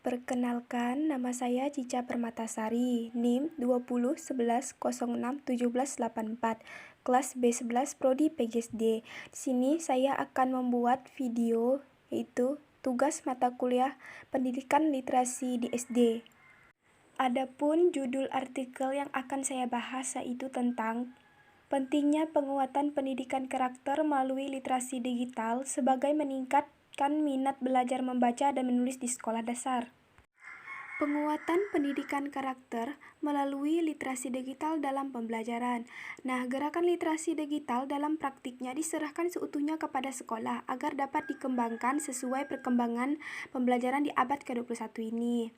Perkenalkan, nama saya Cica Permatasari, NIM 2011106174, kelas B11 Prodi PGSD. Di sini saya akan membuat video yaitu tugas mata kuliah Pendidikan Literasi di SD. Adapun judul artikel yang akan saya bahas yaitu tentang pentingnya penguatan pendidikan karakter melalui literasi digital sebagai meningkatkan minat belajar membaca dan menulis di sekolah dasar. Penguatan pendidikan karakter melalui literasi digital dalam pembelajaran. Nah, gerakan literasi digital dalam praktiknya diserahkan seutuhnya kepada sekolah agar dapat dikembangkan sesuai perkembangan pembelajaran di abad ke-21 ini.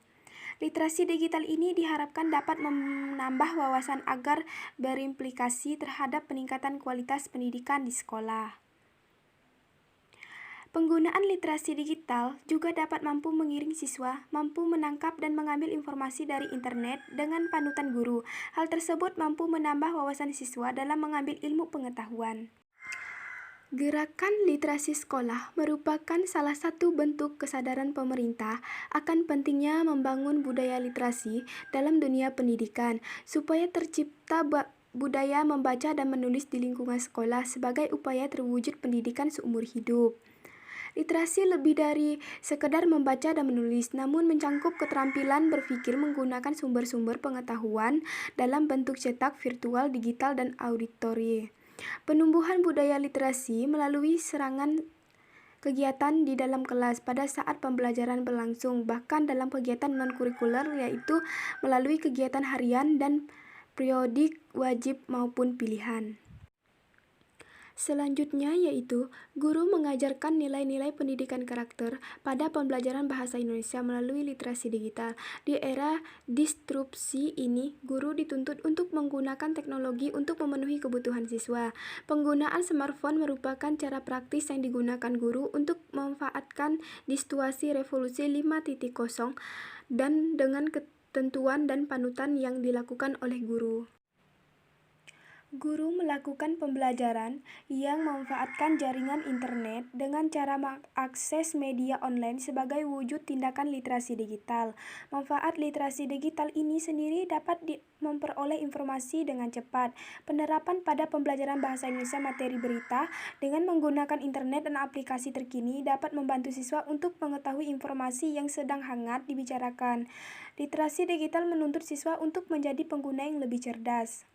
Literasi digital ini diharapkan dapat menambah wawasan agar berimplikasi terhadap peningkatan kualitas pendidikan di sekolah. Penggunaan literasi digital juga dapat mampu mengiring siswa, mampu menangkap dan mengambil informasi dari internet dengan panutan guru. Hal tersebut mampu menambah wawasan siswa dalam mengambil ilmu pengetahuan. Gerakan literasi sekolah merupakan salah satu bentuk kesadaran pemerintah akan pentingnya membangun budaya literasi dalam dunia pendidikan, supaya tercipta budaya membaca dan menulis di lingkungan sekolah sebagai upaya terwujud pendidikan seumur hidup. Literasi lebih dari sekedar membaca dan menulis, namun mencangkup keterampilan berpikir menggunakan sumber-sumber pengetahuan dalam bentuk cetak, virtual, digital, dan auditori. Penumbuhan budaya literasi melalui serangan kegiatan di dalam kelas pada saat pembelajaran berlangsung, bahkan dalam kegiatan non-kurikuler yaitu melalui kegiatan harian dan periodik wajib maupun pilihan. Selanjutnya yaitu guru mengajarkan nilai-nilai pendidikan karakter pada pembelajaran bahasa Indonesia melalui literasi digital. Di era disrupsi ini, guru dituntut untuk menggunakan teknologi untuk memenuhi kebutuhan siswa. Penggunaan smartphone merupakan cara praktis yang digunakan guru untuk memanfaatkan di situasi revolusi 5.0 dan dengan ketentuan dan panutan yang dilakukan oleh guru. Guru melakukan pembelajaran yang memanfaatkan jaringan internet dengan cara mengakses media online sebagai wujud tindakan literasi digital. Manfaat literasi digital ini sendiri dapat memperoleh informasi dengan cepat. Penerapan pada pembelajaran bahasa Indonesia materi berita dengan menggunakan internet dan aplikasi terkini dapat membantu siswa untuk mengetahui informasi yang sedang hangat dibicarakan. Literasi digital menuntut siswa untuk menjadi pengguna yang lebih cerdas.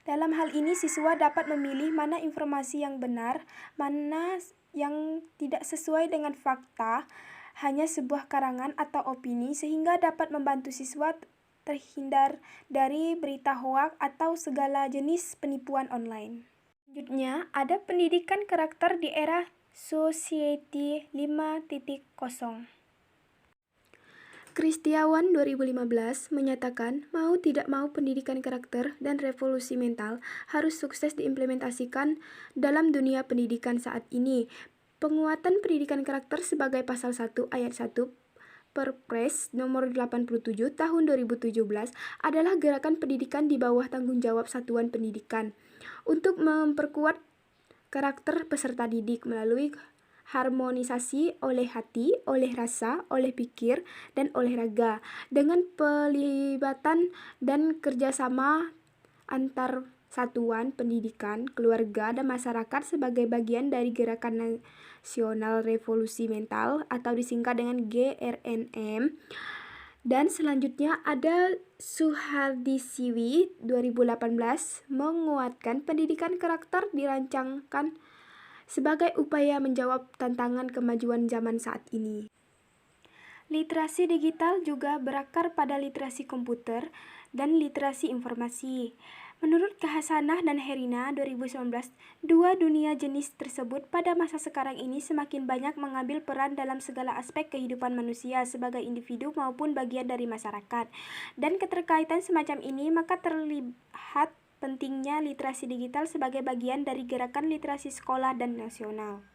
Dalam hal ini, siswa dapat memilih mana informasi yang benar, mana yang tidak sesuai dengan fakta, hanya sebuah karangan atau opini, sehingga dapat membantu siswa terhindar dari berita hoaks atau segala jenis penipuan online. Selanjutnya, ada pendidikan karakter di era Society 5.0. Kristiawan 2015 menyatakan mau tidak mau pendidikan karakter dan revolusi mental harus sukses diimplementasikan dalam dunia pendidikan saat ini. Penguatan pendidikan karakter sebagai pasal 1 ayat 1 Perpres nomor 87 tahun 2017 adalah gerakan pendidikan di bawah tanggung jawab Satuan Pendidikan untuk memperkuat karakter peserta didik melalui harmonisasi oleh hati, oleh rasa, oleh pikir, dan oleh raga, dengan pelibatan dan kerjasama antar satuan pendidikan, keluarga, dan masyarakat sebagai bagian dari Gerakan Nasional Revolusi Mental atau disingkat dengan GRNM. Dan selanjutnya ada Suhardi Siwi 2018 menguatkan pendidikan karakter dirancangkan sebagai upaya menjawab tantangan kemajuan zaman saat ini. Literasi digital juga berakar pada literasi komputer dan literasi informasi. Menurut Hasanah dan Herina 2019, dua dunia jenis tersebut pada masa sekarang ini semakin banyak mengambil peran dalam segala aspek kehidupan manusia sebagai individu maupun bagian dari masyarakat. Dan keterkaitan semacam ini maka terlihat pentingnya literasi digital sebagai bagian dari gerakan literasi sekolah dan nasional.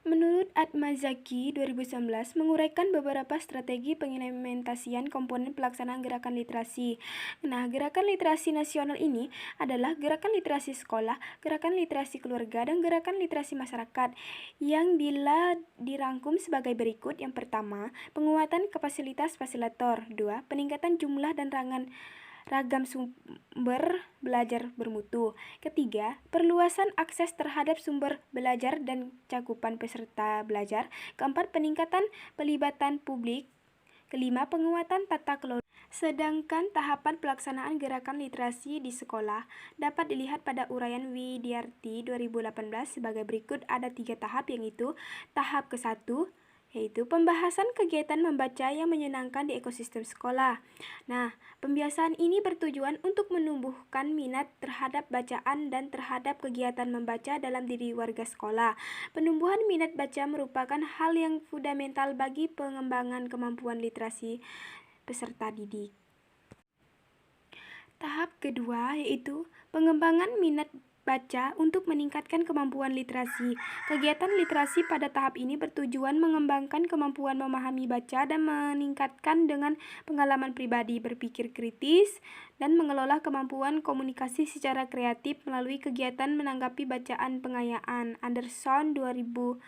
Menurut Atmazaki 2019 menguraikan beberapa strategi pengimplementasian komponen pelaksanaan gerakan literasi. Nah, gerakan literasi nasional ini adalah gerakan literasi sekolah, gerakan literasi keluarga, dan gerakan literasi masyarakat yang bila dirangkum sebagai berikut. Yang pertama, penguatan kapasitas fasilitator. 2. Peningkatan jumlah dan ragam sumber belajar bermutu. Ketiga, perluasan akses terhadap sumber belajar dan cakupan peserta belajar. Keempat, peningkatan pelibatan publik. Kelima, penguatan tata kelola. Sedangkan tahapan pelaksanaan gerakan literasi di sekolah dapat dilihat pada uraian Widyarti 2018 sebagai berikut. Ada 3 tahap, yaitu tahap ke-1 yaitu pembahasan kegiatan membaca yang menyenangkan di ekosistem sekolah. Nah, pembiasaan ini bertujuan untuk menumbuhkan minat terhadap bacaan dan terhadap kegiatan membaca dalam diri warga sekolah. Penumbuhan minat baca merupakan hal yang fundamental bagi pengembangan kemampuan literasi peserta didik. Tahap kedua yaitu pengembangan minat baca untuk meningkatkan kemampuan literasi. Kegiatan literasi pada tahap ini bertujuan mengembangkan kemampuan memahami baca dan meningkatkan dengan pengalaman pribadi berpikir kritis dan mengelola kemampuan komunikasi secara kreatif melalui kegiatan menanggapi bacaan pengayaan. Anderson 2001.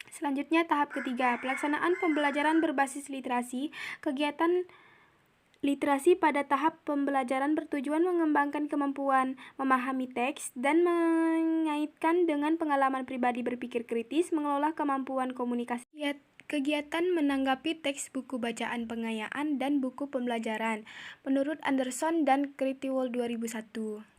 Selanjutnya tahap ketiga, pelaksanaan pembelajaran berbasis literasi. Kegiatan literasi pada tahap pembelajaran bertujuan mengembangkan kemampuan memahami teks dan mengaitkan dengan pengalaman pribadi berpikir kritis, mengelola kemampuan komunikasi. Kegiatan menanggapi teks buku bacaan pengayaan dan buku pembelajaran menurut Anderson dan Critwell 2001.